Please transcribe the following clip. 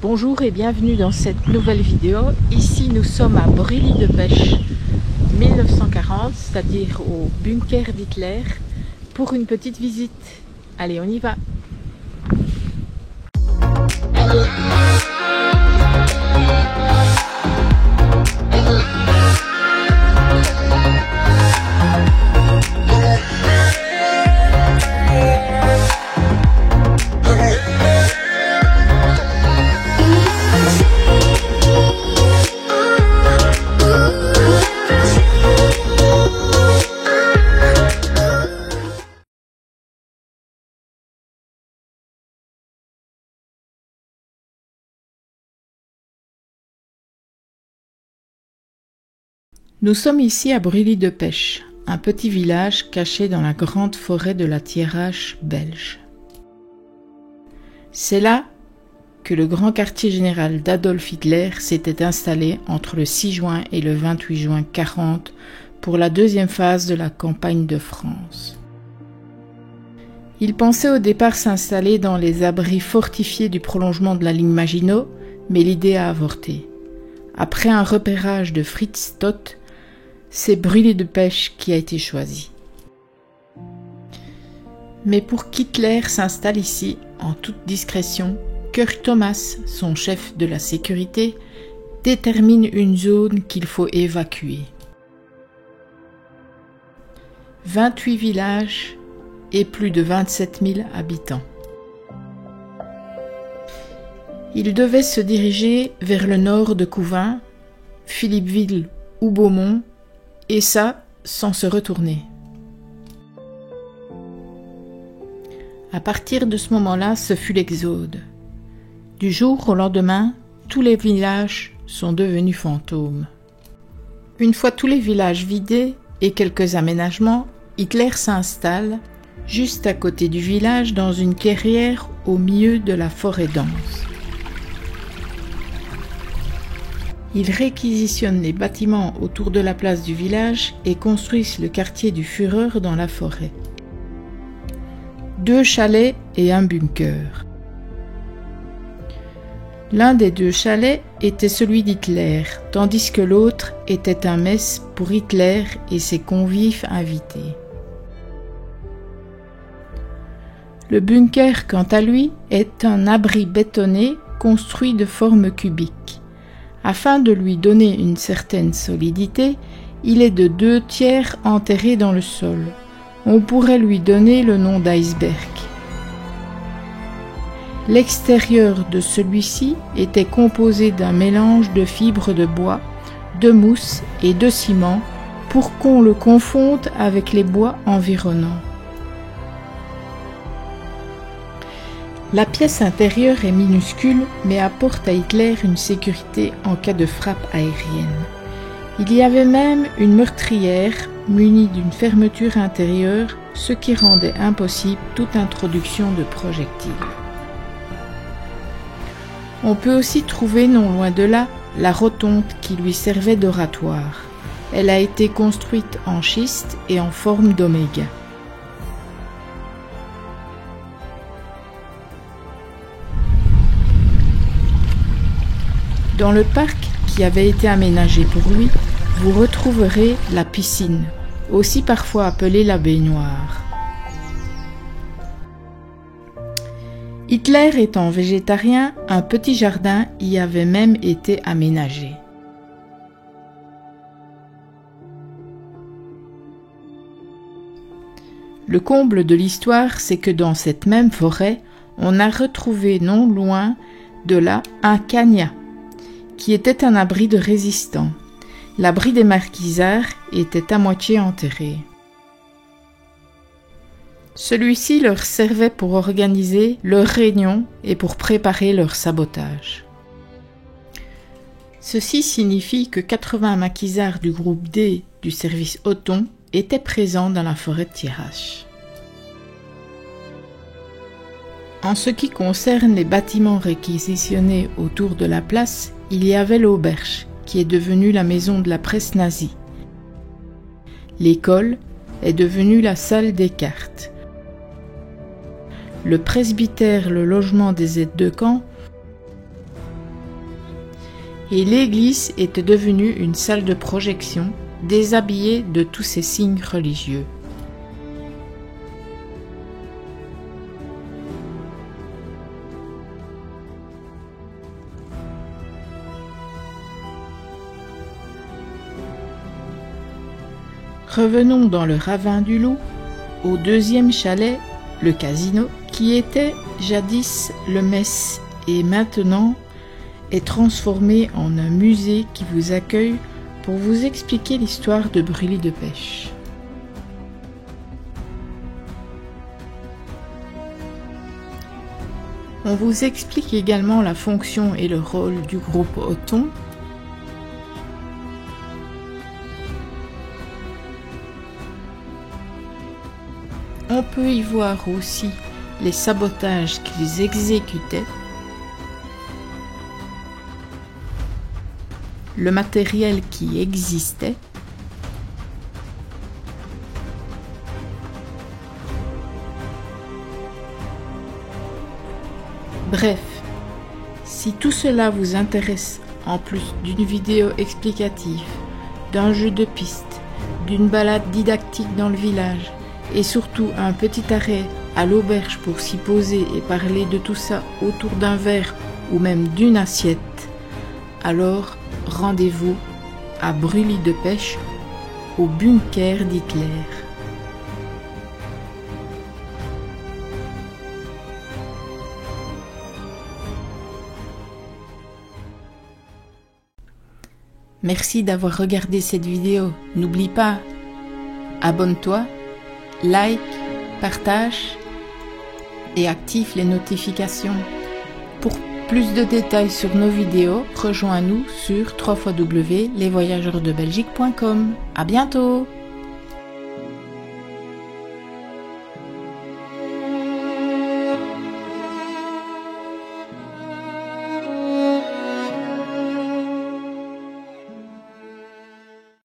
Bonjour et bienvenue dans cette nouvelle vidéo. Ici nous sommes à Brilly-de-Pêche 1940, c'est-à-dire au bunker d'Hitler, pour une petite visite. Allez, on y va! Nous sommes ici à Brilly-de-Pêche, un petit village caché dans la grande forêt de la Thiérache belge. C'est là que le grand quartier général d'Adolf Hitler s'était installé entre le 6 juin et le 28 juin 1940 pour la deuxième phase de la campagne de France. Il pensait au départ s'installer dans les abris fortifiés du prolongement de la ligne Maginot, mais l'idée a avorté. Après un repérage de Fritz Todt, c'est Brilly-de-Pêche qui a été choisi. Mais pour qu'Hitler s'installe ici, en toute discrétion, Kurt Thomas, son chef de la sécurité, détermine une zone qu'il faut évacuer. 28 villages et plus de 27 000 habitants. Il devait se diriger vers le nord de Couvin, Philippeville ou Beaumont, et ça, sans se retourner. À partir de ce moment-là, ce fut l'exode. Du jour au lendemain, tous les villages sont devenus fantômes. Une fois tous les villages vidés et quelques aménagements, Hitler s'installe juste à côté du village dans une clairière au milieu de la forêt dense. Ils réquisitionnent les bâtiments autour de la place du village et construisent le quartier du Führer dans la forêt. 2 chalets et un bunker. L'un des 2 chalets était celui d'Hitler, tandis que l'autre était un mess pour Hitler et ses convives invités. Le bunker, quant à lui, est un abri bétonné construit de forme cubique. Afin de lui donner une certaine solidité, il est de 2/3 enterré dans le sol. On pourrait lui donner le nom d'iceberg. L'extérieur de celui-ci était composé d'un mélange de fibres de bois, de mousse et de ciment pour qu'on le confonde avec les bois environnants. La pièce intérieure est minuscule, mais apporte à Hitler une sécurité en cas de frappe aérienne. Il y avait même une meurtrière munie d'une fermeture intérieure, ce qui rendait impossible toute introduction de projectiles. On peut aussi trouver non loin de là la rotonde qui lui servait d'oratoire. Elle a été construite en schiste et en forme d'oméga. Dans le parc qui avait été aménagé pour lui, vous retrouverez la piscine, aussi parfois appelée la baignoire. Hitler étant végétarien, un petit jardin y avait même été aménagé. Le comble de l'histoire, c'est que dans cette même forêt, on a retrouvé non loin de là un cagnat, qui était un abri de résistants. L'abri des maquisards était à moitié enterré. Celui-ci leur servait pour organiser leurs réunions et pour préparer leur sabotage. Ceci signifie que 80 maquisards du groupe D du service Othon étaient présents dans la forêt de Thiérache. En ce qui concerne les bâtiments réquisitionnés autour de la place, il y avait l'auberge, qui est devenue la maison de la presse nazie. L'école est devenue la salle des cartes. Le presbytère, le logement des aides de camp, et l'église était devenue une salle de projection déshabillée de tous ces signes religieux. Revenons dans le ravin du Loup, au deuxième chalet, le casino, qui était jadis le mess et maintenant est transformé en un musée qui vous accueille pour vous expliquer l'histoire de Brûlis de Pêche. On vous explique également la fonction et le rôle du groupe Othon. On peut y voir aussi les sabotages qu'ils exécutaient, le matériel qui existait, bref, si tout cela vous intéresse, en plus d'une vidéo explicative, d'un jeu de piste, d'une balade didactique dans le village, et surtout un petit arrêt à l'auberge pour s'y poser et parler de tout ça autour d'un verre ou même d'une assiette, alors rendez-vous à Brûlis de Pêche, au bunker d'Hitler. Merci d'avoir regardé cette vidéo. N'oublie pas, abonne-toi, like, partage et active les notifications. Pour plus de détails sur nos vidéos, rejoins-nous sur www.lesvoyageurdebelgique.com. À bientôt!